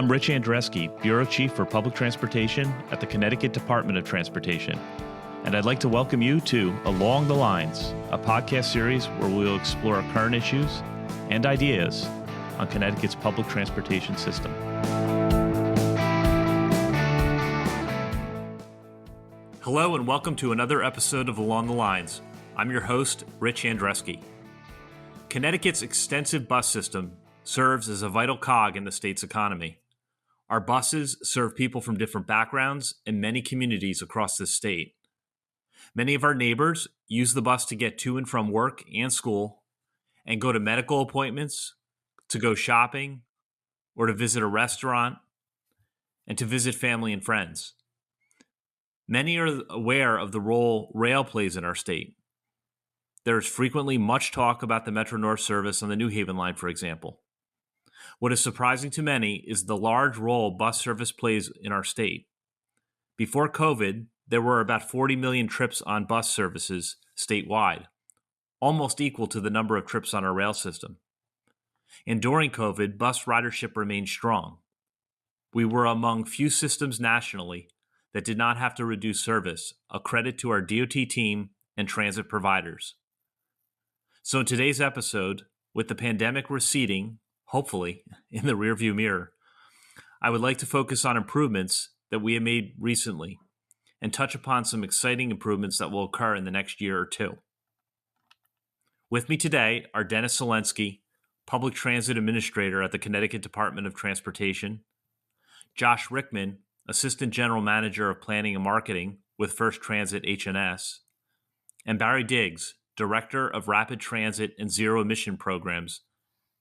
I'm Rich Andreski, Bureau Chief for Public Transportation at the Connecticut Department of Transportation. And I'd like to welcome you to Along the Lines, a podcast series where we'll explore current issues and ideas on Connecticut's public transportation system. Hello and welcome to another episode of Along the Lines. I'm your host, Rich Andreski. Connecticut's extensive bus system serves as a vital cog in the state's economy. Our buses serve people from different backgrounds and many communities across the state. Many of our neighbors use the bus to get to and from work and school, and go to medical appointments, to go shopping, or to visit a restaurant, and to visit family and friends. Many are aware of the role rail plays in our state. There is frequently much talk about the Metro North service on the New Haven line, for example. What is surprising to many is the large role bus service plays in our state. Before COVID, there were about 40 million trips on bus services statewide, almost equal to the number of trips on our rail system. And during COVID, bus ridership remained strong. We were among few systems nationally that did not have to reduce service, a credit to our DOT team and transit providers. So in today's episode, with the pandemic receding, hopefully, in the rearview mirror, I would like to focus on improvements that we have made recently and touch upon some exciting improvements that will occur in the next year or two. With me today are Dennis Zelensky, Public Transit Administrator at the Connecticut Department of Transportation, Josh Rickman, Assistant General Manager of Planning and Marketing with First Transit HNS, and Barry Diggs, Director of Rapid Transit and Zero Emission Programs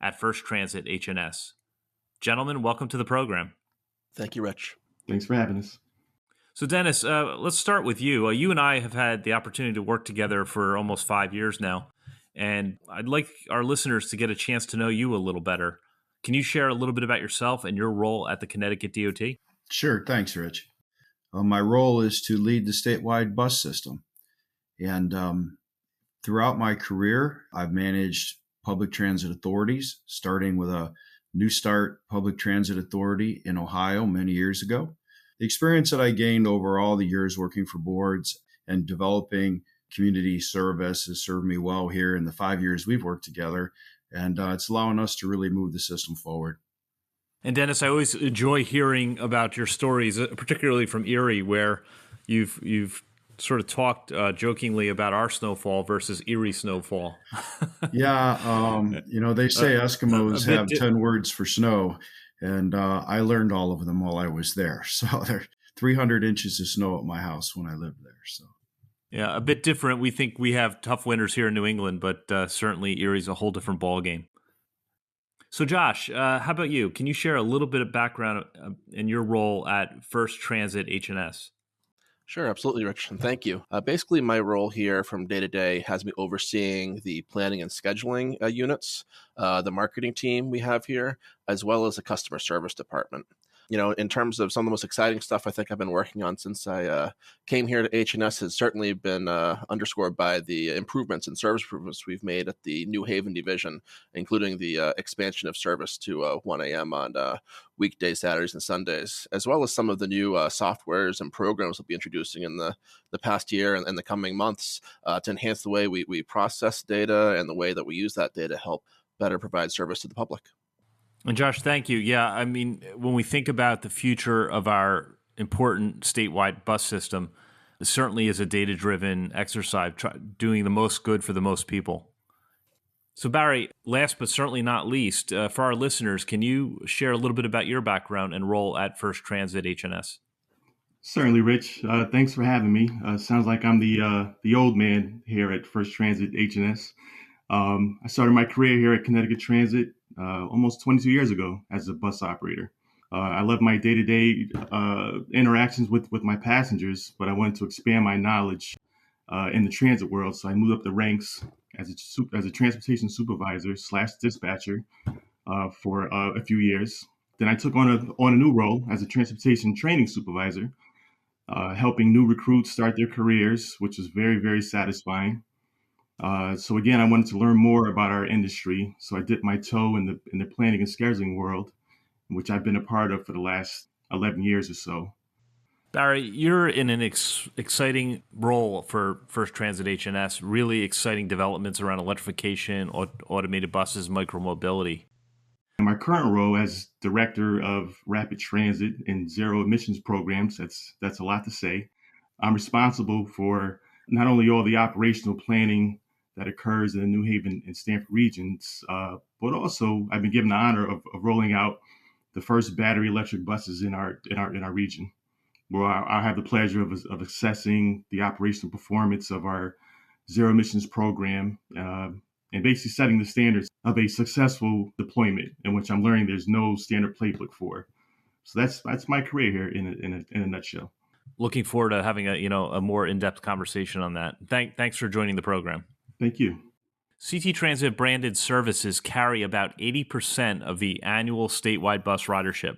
at First Transit HNS. Gentlemen, welcome to the program. Thank you, Rich. Thanks for having us. So Dennis, let's start with you. You and I have had the opportunity to work together for almost 5 years now, and I'd like our listeners to get a chance to know you a little better. Can you share a little bit about yourself and your role at the Connecticut DOT? Sure. Thanks, Rich. My role is to lead the statewide bus system. And throughout my career, I've managed public transit authorities, starting with a New Start Public Transit Authority in Ohio many years ago. The experience that I gained over all the years working for boards and developing community service has served me well here in the 5 years we've worked together, and it's allowing us to really move the system forward. And Dennis, I always enjoy hearing about your stories, particularly from Erie, where you've sort of talked jokingly about our snowfall versus Erie snowfall. Yeah, they say Eskimos have 10 words for snow, and I learned all of them while I was there. So there are 300 inches of snow at my house when I lived there. So, yeah, a bit different. We think we have tough winters here in New England, but certainly Erie's a whole different ballgame. So Josh, how about you? Can you share a little bit of background in your role at First Transit HNS? Sure, absolutely, Rich, and thank you. Basically, my role here from day to day has me overseeing the planning and scheduling units, the marketing team we have here, as well as the customer service department. You know, in terms of some of the most exciting stuff I think I've been working on since I came here to HNS has certainly been underscored by the improvements and service improvements we've made at the New Haven division, including the expansion of service to 1 a.m. on weekdays, Saturdays, and Sundays, as well as some of the new softwares and programs we'll be introducing in the past year and the coming months to enhance the way we process data and the way that we use that data to help better provide service to the public. And Josh, thank you. Yeah, I mean, when we think about the future of our important statewide bus system, it certainly is a data-driven exercise, doing the most good for the most people. So Barry, last but certainly not least, for our listeners, can you share a little bit about your background and role at First Transit HNS? Certainly, Rich. Thanks for having me. Sounds like I'm the old man here at First Transit HNS. I started my career here at Connecticut Transit almost 22 years ago as a bus operator. I love my day-to-day interactions with my passengers, but I wanted to expand my knowledge in the transit world. So I moved up the ranks as a transportation supervisor / dispatcher for a few years. Then I took on a new role as a transportation training supervisor, helping new recruits start their careers, which was very, very satisfying. So again, I wanted to learn more about our industry. So I dipped my toe in the planning and scheduling world which I've been a part of for the last 11 years or so. Barry, you're in an exciting role for First Transit H&S, really exciting developments around electrification, automated buses, micromobility. In my current role as Director of Rapid Transit and Zero Emissions Programs, that's a lot to say. I'm responsible for not only all the operational planning that occurs in the New Haven and Stamford regions, but also I've been given the honor of rolling out the first battery electric buses in our region, where I have the pleasure of assessing the operational performance of our zero emissions program and basically setting the standards of a successful deployment, in which I'm learning there's no standard playbook for. So that's my career here in a nutshell. Looking forward to having a more in-depth conversation on that. Thanks for joining the program. Thank you. CTtransit branded services carry about 80% of the annual statewide bus ridership.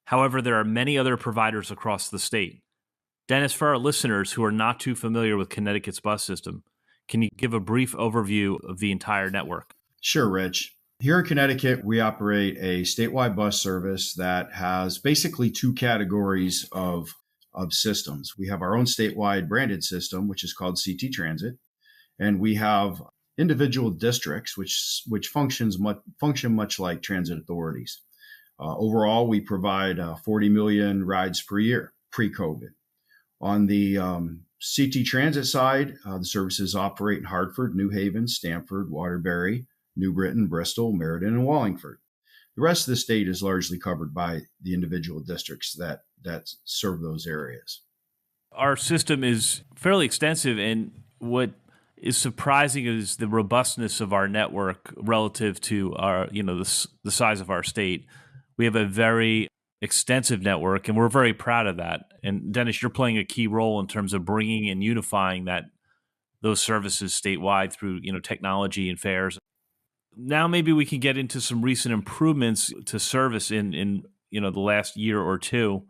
However, there are many other providers across the state. Dennis, for our listeners who are not too familiar with Connecticut's bus system, can you give a brief overview of the entire network? Sure, Rich. Here in Connecticut, we operate a statewide bus service that has basically two categories of systems. We have our own statewide branded system, which is called CTtransit, and we have individual districts, which function much like transit authorities. Overall, we provide 40 million rides per year pre-COVID. On the CTtransit side, the services operate in Hartford, New Haven, Stamford, Waterbury, New Britain, Bristol, Meriden, and Wallingford. The rest of the state is largely covered by the individual districts that serve those areas. Our system is fairly extensive, and what is surprising is the robustness of our network relative to our, the size of our state. We have a very extensive network, and we're very proud of that. And Dennis, you're playing a key role in terms of bringing and unifying those services statewide through, technology and fares. Now maybe we can get into some recent improvements to service in the last year or two,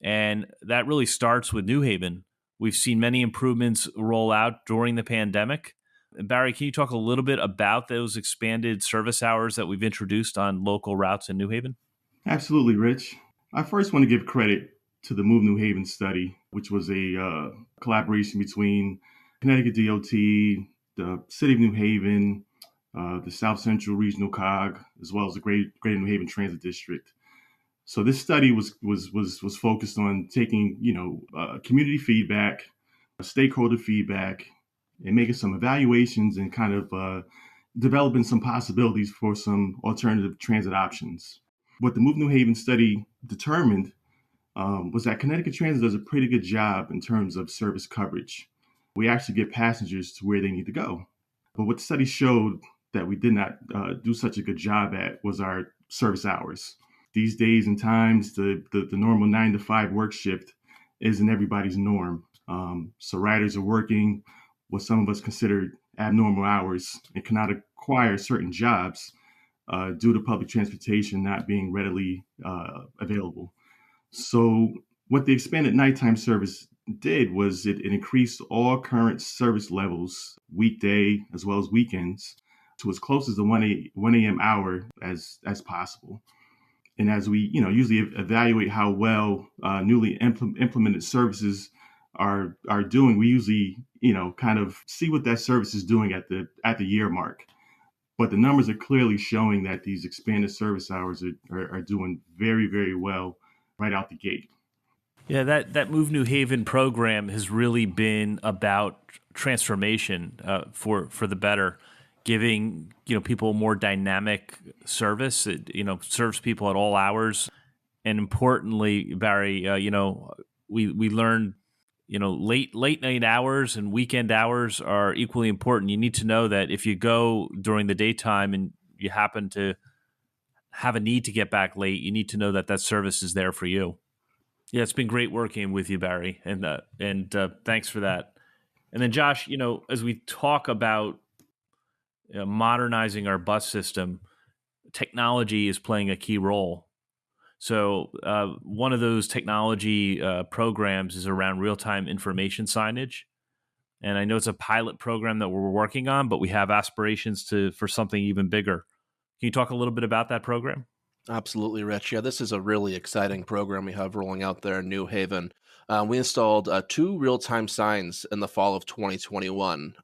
and that really starts with New Haven. We've seen many improvements roll out during the pandemic. Barry, can you talk a little bit about those expanded service hours that we've introduced on local routes in New Haven? Absolutely, Rich. I first want to give credit to the Move New Haven study, which was a collaboration between Connecticut DOT, the City of New Haven, the South Central Regional COG, as well as the Greater New Haven Transit District. So this study was focused on taking community feedback, stakeholder feedback, and making some evaluations and kind of developing some possibilities for some alternative transit options. What the Move New Haven study determined was that Connecticut Transit does a pretty good job in terms of service coverage. We actually get passengers to where they need to go. But what the study showed that we did not do such a good job at was our service hours. These days and times, the normal 9 to 5 work shift isn't everybody's norm. So riders are working what some of us consider abnormal hours and cannot acquire certain jobs due to public transportation not being readily available. So what the expanded nighttime service did was it increased all current service levels, weekday as well as weekends, to as close as the 1 a.m. hour as possible. And as we usually evaluate how well newly implemented services are doing, we usually kind of see what that service is doing at the year mark. But the numbers are clearly showing that these expanded service hours are doing very, very well right out the gate. Yeah, that Move New Haven program has really been about transformation for the better, giving people more dynamic service. It serves people at all hours, and importantly, Barry, we learned late night hours and weekend hours are equally important. You need to know that if you go during the daytime and you happen to have a need to get back late, you need to know that service is there for you. Yeah, it's been great working with you, Barry, and thanks for that. And then Josh, as we talk about modernizing our bus system, technology is playing a key role. So one of those technology programs is around real-time information signage. And I know it's a pilot program that we're working on, but we have aspirations for something even bigger. Can you talk a little bit about that program? Absolutely, Rich. Yeah, this is a really exciting program we have rolling out there in New Haven. We installed two real time signs in the fall of 2021.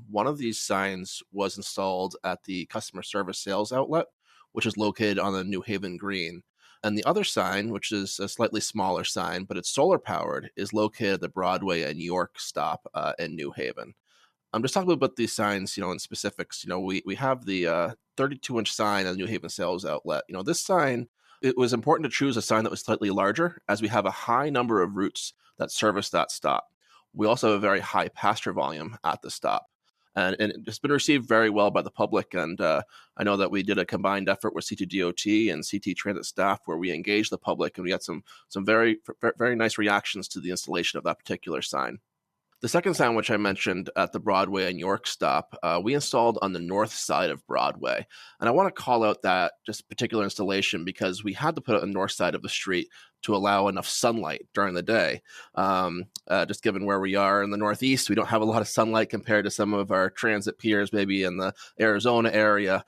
One of these signs was installed at the customer service sales outlet, which is located on the New Haven Green. And the other sign, which is a slightly smaller sign, but it's solar powered, is located at the Broadway and York stop in New Haven. I'm just talking about these signs, in specifics. We have the 32-inch sign at the New Haven sales outlet. This sign, it was important to choose a sign that was slightly larger, as we have a high number of routes that service that stop. We also have a very high passenger volume at the stop. And it's been received very well by the public. And I know that we did a combined effort with CTDOT and CTtransit staff where we engaged the public, and we had some very, very nice reactions to the installation of that particular sign. The second sign, which I mentioned at the Broadway and York stop, we installed on the north side of Broadway. And I want to call out that just particular installation because we had to put it on the north side of the street to allow enough sunlight during the day. Just given where we are in the Northeast, we don't have a lot of sunlight compared to some of our transit peers, maybe in the Arizona area.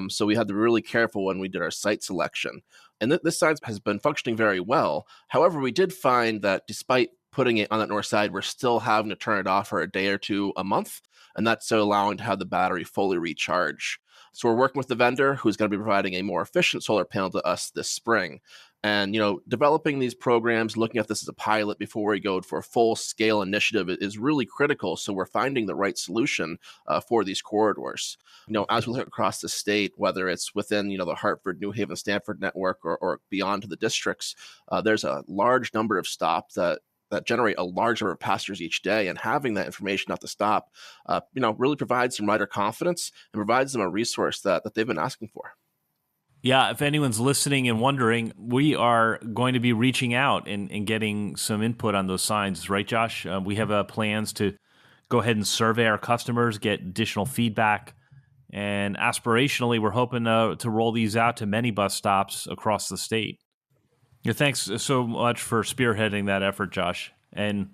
So we had to be really careful when we did our site selection. And this sign has been functioning very well. However, we did find that despite putting it on that north side, we're still having to turn it off for a day or two a month, and that's so allowing to have the battery fully recharge. So we're working with the vendor who's going to be providing a more efficient solar panel to us this spring. And, developing these programs, looking at this as a pilot before we go for a full-scale initiative is really critical. So we're finding the right solution for these corridors. As we look across the state, whether it's within, the Hartford, New Haven, Stanford network or beyond to the districts, there's a large number of stops that generate a large number of passengers each day, and having that information at the stop, really provides some rider confidence and provides them a resource that they've been asking for. Yeah, if anyone's listening and wondering, we are going to be reaching out and getting some input on those signs, right, Josh? We have plans to go ahead and survey our customers, get additional feedback, and aspirationally, we're hoping to roll these out to many bus stops across the state. Thanks so much for spearheading that effort, Josh. And,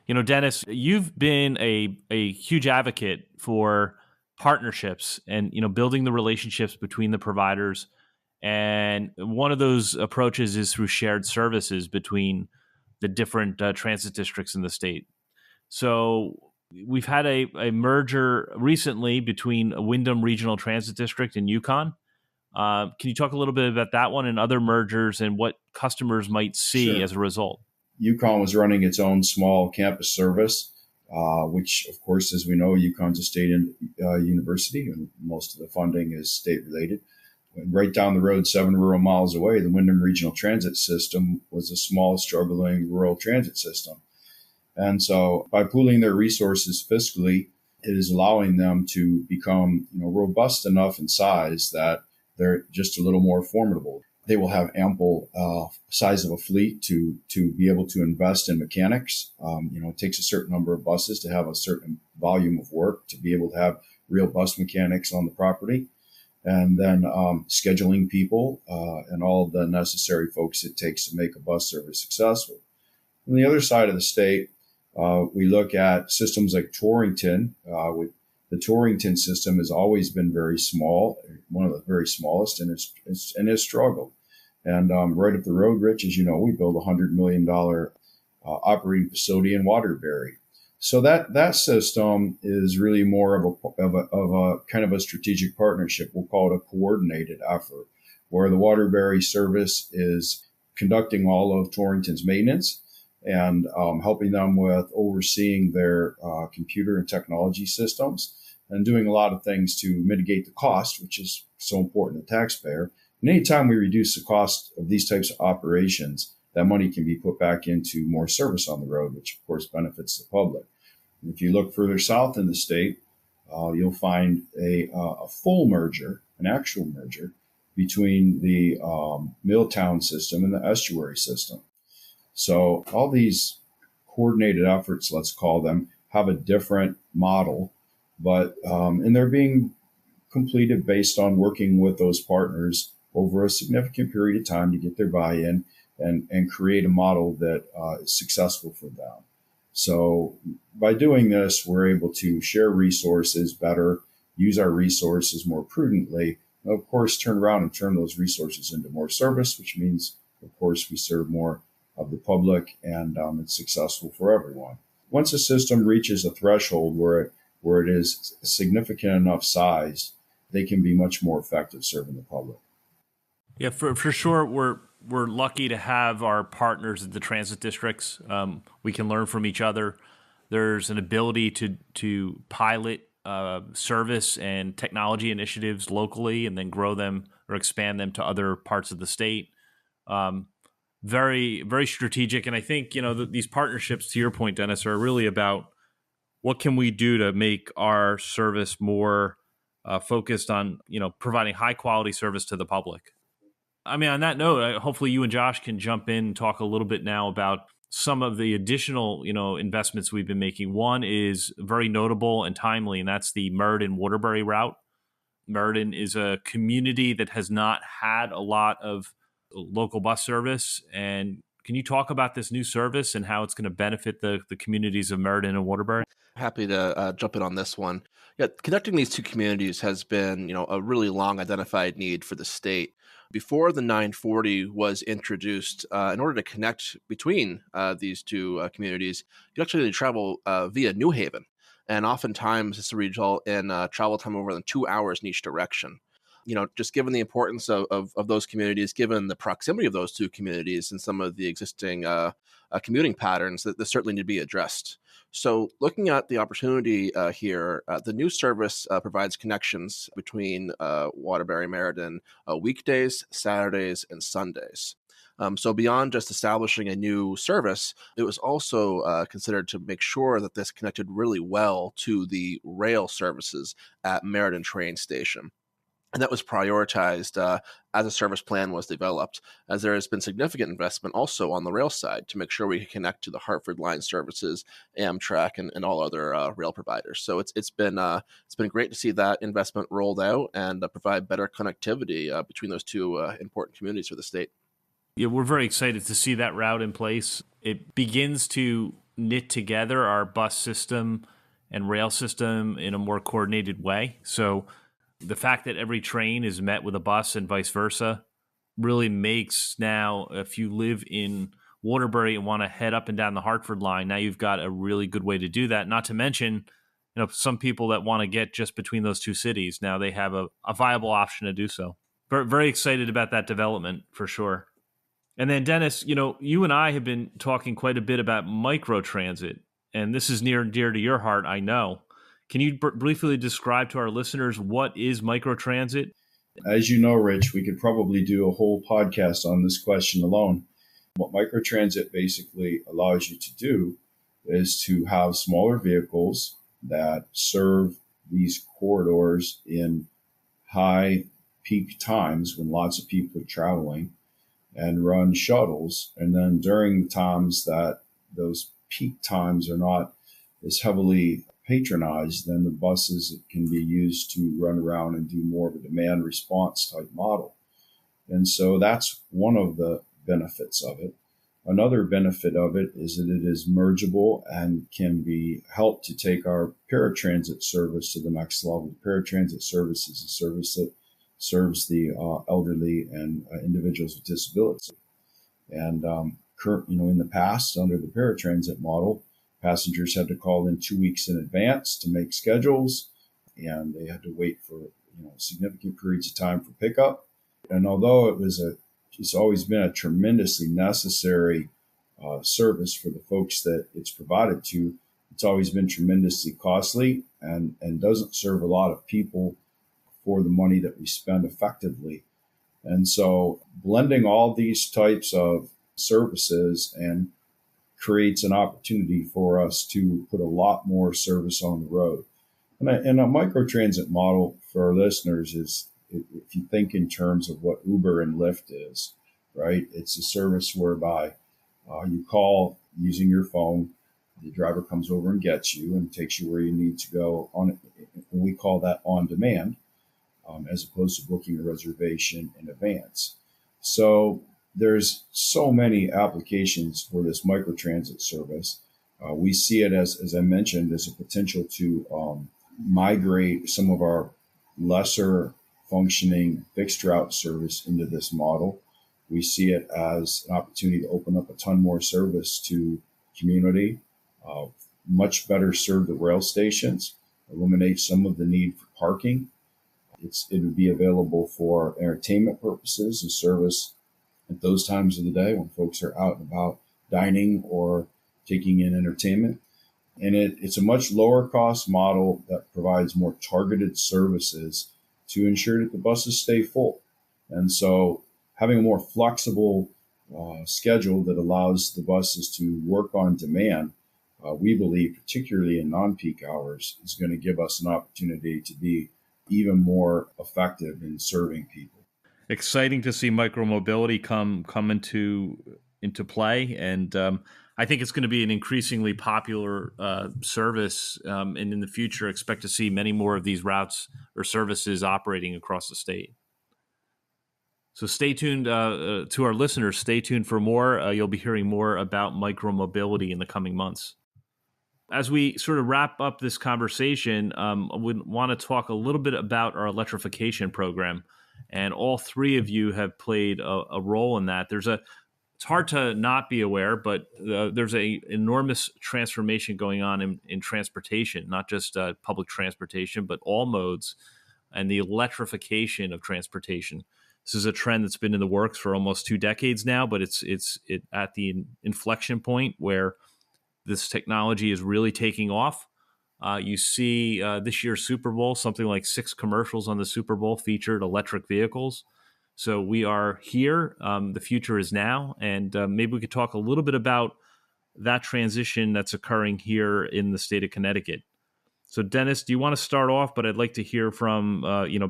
Dennis, you've been a huge advocate for partnerships and, building the relationships between the providers. And one of those approaches is through shared services between the different transit districts in the state. So we've had a merger recently between Wyndham Regional Transit District and Yukon. Can you talk a little bit about that one and other mergers and what customers might see as a result? Yukon was running its own small campus service, which, of course, as we know, Yukon's a state university, and most of the funding is state-related. And right down the road, 7 rural miles away, the Wyndham Regional Transit System was a small, struggling rural transit system. And so by pooling their resources fiscally, it is allowing them to become robust enough in size that they're just a little more formidable. They will have ample size of a fleet to be able to invest in mechanics. It takes a certain number of buses to have a certain volume of work to be able to have real bus mechanics on the property. And then scheduling people and all of the necessary folks it takes to make a bus service successful. On the other side of the state, we look at systems like Torrington. The Torrington system has always been very small, one of the very smallest, and has struggled. And right up the road, Rich, as you know, we built a $100 million operating facility in Waterbury. So that system is really more of a kind of a strategic partnership. We'll call it a coordinated effort, where the Waterbury service is conducting all of Torrington's maintenance and helping them with overseeing their computer and technology systems and doing a lot of things to mitigate the cost, which is so important to the taxpayer. And anytime we reduce the cost of these types of operations, that money can be put back into more service on the road, which of course benefits the public. And if you look further south in the state, you'll find a full merger, an actual merger, between the Milltown system and the estuary system. So all these coordinated efforts, let's call them, have a different model, but and they're being completed based on working with those partners over a significant period of time to get their buy-in and create a model that is successful for them. So by doing this, we're able to share resources better, use our resources more prudently, of course, turn around and turn those resources into more service, which means, of course, we serve more of the public, and it's successful for everyone. Once a system reaches a threshold where it is significant enough size, they can be much more effective serving the public. Yeah, for sure, we're lucky to have our partners at the transit districts. We can learn from each other. There's an ability to pilot service and technology initiatives locally, and then grow them or expand them to other parts of the state. Very, very strategic, and I think these partnerships, to your point, Dennis, are really about what can we do to make our service more focused on providing high quality service to the public. I mean, on that note, hopefully you and Josh can jump in and talk a little bit now about some of the additional, investments we've been making. One is very notable and timely, and that's the Meriden-Waterbury route. Meriden is a community that has not had a lot of local bus service. And can you talk about this new service and how it's going to benefit the communities of Meriden and Waterbury? Happy to jump in on this one. Yeah, connecting these two communities has been, a really long identified need for the state. Before the 940 was introduced, in order to connect between these two communities, you actually travel via New Haven, and oftentimes this will result in travel time over than 2 hours in each direction. Just given the importance of those communities, given the proximity of those two communities and some of the existing commuting patterns, that this certainly need to be addressed. So looking at the opportunity here, the new service provides connections between Waterbury and Meriden weekdays, Saturdays, and Sundays. So beyond just establishing a new service, it was also considered to make sure that this connected really well to the rail services at Meriden train station. And that was prioritized as a service plan was developed, as there has been significant investment also on the rail side to make sure we can connect to the Hartford line services, Amtrak, and all other rail providers. So it's been great to see that investment rolled out and provide better connectivity between those two important communities for the state. Yeah, we're very excited to see that route in place. It begins to knit together our bus system and rail system in a more coordinated way. So the fact that every train is met with a bus and vice versa really makes now, if you live in Waterbury and want to head up and down the Hartford line, now you've got a really good way to do that. Not to mention, some people that want to get just between those two cities, now they have a viable option to do so. Very, very excited about that development for sure. And then Dennis, you and I have been talking quite a bit about microtransit, and this is near and dear to your heart, I know. Can you briefly describe to our listeners what is microtransit? As you know, Rich, we could probably do a whole podcast on this question alone. What microtransit basically allows you to do is to have smaller vehicles that serve these corridors in high peak times when lots of people are traveling, and run shuttles. And then during the times that those peak times are not as heavily patronized, then the buses can be used to run around and do more of a demand response type model. And so that's one of the benefits of it. Another benefit of it is that it is mergeable and can be helped to take our paratransit service to the next level. The paratransit service is a service that serves the elderly and individuals with disabilities. And in the past, under the paratransit model, passengers had to call in 2 weeks in advance to make schedules, and they had to wait for significant periods of time for pickup. And although it's always been a tremendously necessary service for the folks that it's provided to, it's always been tremendously costly and doesn't serve a lot of people for the money that we spend effectively. And so blending all these types of services and creates an opportunity for us to put a lot more service on the road. And a microtransit model for our listeners is, if you think in terms of what Uber and Lyft is, right? It's a service whereby you call using your phone, the driver comes over and gets you and takes you where you need to go. And we call that on demand, as opposed to booking a reservation in advance. So there's so many applications for this microtransit service. We see it as I mentioned, as a potential to migrate some of our lesser functioning fixed route service into this model. We see it as an opportunity to open up a ton more service to community, much better serve the rail stations, eliminate some of the need for parking. It would be available for entertainment purposes and service at those times of the day when folks are out and about dining or taking in entertainment. And it's a much lower cost model that provides more targeted services to ensure that the buses stay full. And so having a more flexible schedule that allows the buses to work on demand, we believe, particularly in non-peak hours, is going to give us an opportunity to be even more effective in serving people. Exciting to see micromobility come into play, and I think it's going to be an increasingly popular service, and in the future expect to see many more of these routes or services operating across the state. So stay tuned to our listeners. Stay tuned for more. You'll be hearing more about micromobility in the coming months. As we sort of wrap up this conversation, I would want to talk a little bit about our electrification program. And all three of you have played a role in that. It's hard to not be aware, but there's an enormous transformation going on in transportation, not just public transportation, but all modes, and the electrification of transportation. This is a trend that's been in the works for almost 2 decades now, but it's at the inflection point where this technology is really taking off. You see this year's Super Bowl, something like 6 commercials on the Super Bowl featured electric vehicles. So we are here. The future is now. And maybe we could talk a little bit about that transition that's occurring here in the state of Connecticut. So Dennis, do you want to start off? But I'd like to hear from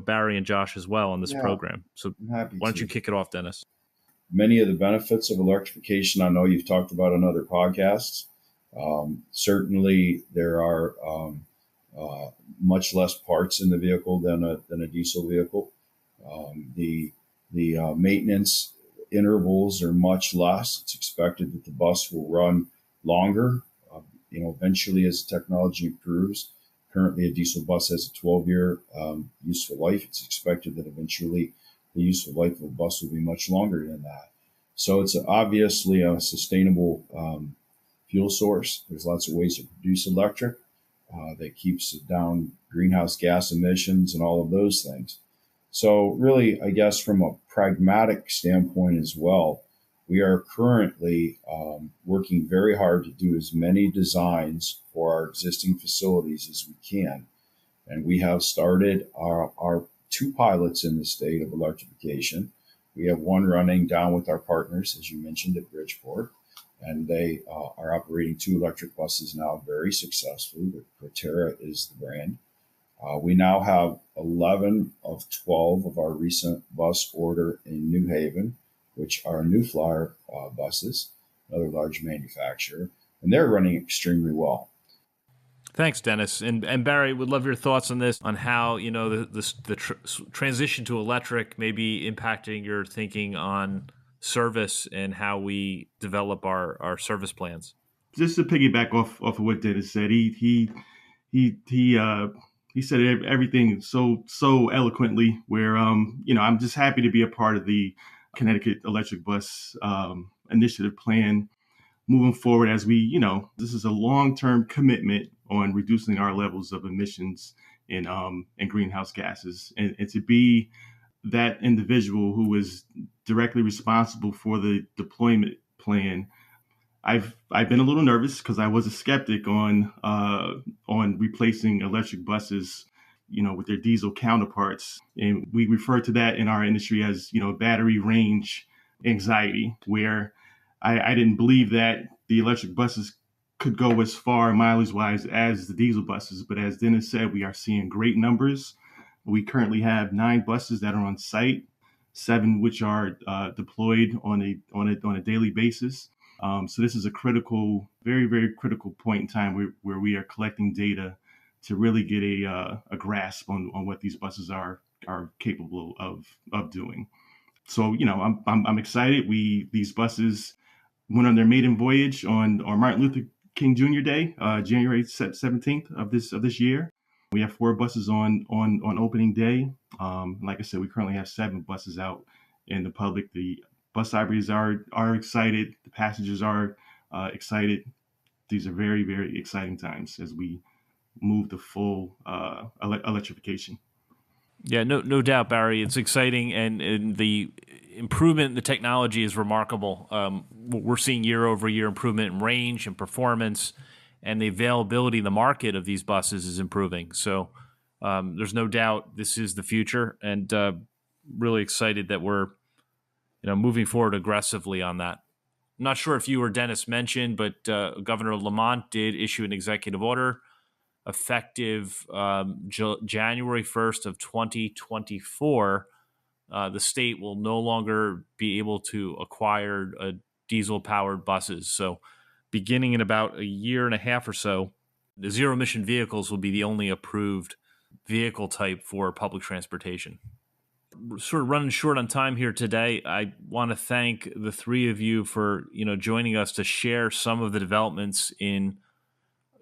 Barry and Josh as well on this program. So why don't you kick it off, Dennis? Many of the benefits of electrification, I know you've talked about on other podcasts. Certainly, there are much less parts in the vehicle than a diesel vehicle. The maintenance intervals are much less. It's expected that the bus will run longer. Eventually, as technology improves, currently a diesel bus has a 12-year useful life. It's expected that eventually the useful life of a bus will be much longer than that. So it's obviously a sustainable fuel source. There's lots of ways to produce electric that keeps down greenhouse gas emissions and all of those things. So really, I guess from a pragmatic standpoint as well, we are currently working very hard to do as many designs for our existing facilities as we can. And we have started our 2 pilots in the state of electrification. We have one running down with our partners, as you mentioned, at Bridgeport. And they are operating 2 electric buses now very successfully. Proterra is the brand. We now have 11 of 12 of our recent bus order in New Haven, which are New Flyer buses, another large manufacturer, and they're running extremely well. Thanks, Dennis. And Barry, would love your thoughts on this, on how transition to electric may be impacting your thinking on service and how we develop our service plans. Just to piggyback off of what Dennis said, he said everything so eloquently. Where I'm just happy to be a part of the Connecticut Electric Bus Initiative Plan moving forward, as we this is a long-term commitment on reducing our levels of emissions and greenhouse gases, and to be that individual who is directly responsible for the deployment plan. I've been a little nervous because I was a skeptic on replacing electric buses, with their diesel counterparts, and we refer to that in our industry as battery range anxiety, where I didn't believe that the electric buses could go as far mileage-wise as the diesel buses. But as Dennis said, we are seeing great numbers. We currently have 9 buses that are on site, 7 which are deployed on a daily basis. So this is a critical, very, very critical point in time where we are collecting data to really get a grasp on what these buses are capable of doing. So I'm excited. These buses went on their maiden voyage on Martin Luther King Jr. Day, January 17th of this year. We have 4 buses on opening day. Like I said, we currently have 7 buses out in the public. The bus operators are excited. The passengers are excited. These are very, very exciting times as we move to full electrification. Yeah, no doubt, Barry. It's exciting, and the improvement in the technology is remarkable. We're seeing year-over-year improvement in range and performance, and the availability in the market of these buses is improving. So there's no doubt this is the future, and really excited that we're moving forward aggressively on that. I'm not sure if you or Dennis mentioned, but Governor Lamont did issue an executive order effective January 1st of 2024. The state will no longer be able to acquire diesel-powered buses. So beginning in about a year and a half or so, the zero-emission vehicles will be the only approved vehicle type for public transportation. We're sort of running short on time here today. I want to thank the three of you for joining us to share some of the developments in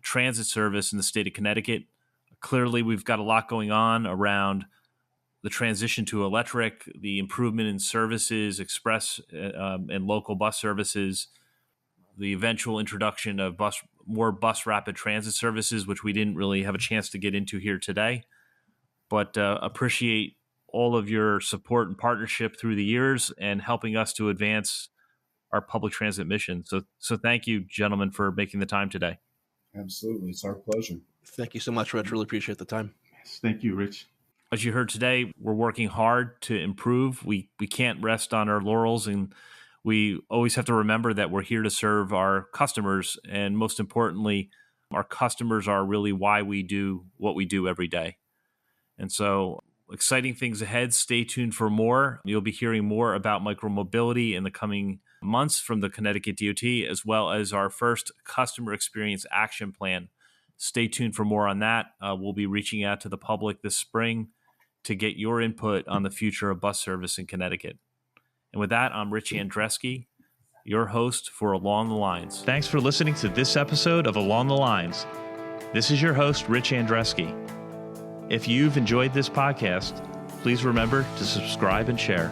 transit service in the state of Connecticut. Clearly, we've got a lot going on around the transition to electric, the improvement in services, express and local bus services, the eventual introduction of more bus rapid transit services, which we didn't really have a chance to get into here today. But appreciate all of your support and partnership through the years and helping us to advance our public transit mission. So thank you, gentlemen, for making the time today. Absolutely. It's our pleasure. Thank you so much, Rich. Really appreciate the time. Yes, thank you, Rich. As you heard today, we're working hard to improve. We can't rest on our laurels, and we always have to remember that we're here to serve our customers. And most importantly, our customers are really why we do what we do every day. And so exciting things ahead. Stay tuned for more. You'll be hearing more about micromobility in the coming months from the Connecticut DOT, as well as our first customer experience action plan. Stay tuned for more on that. We'll be reaching out to the public this spring to get your input on the future of bus service in Connecticut. And with that, I'm Rich Andreski, your host for Along the Lines. Thanks for listening to this episode of Along the Lines. This is your host, Rich Andreski. If you've enjoyed this podcast, please remember to subscribe and share.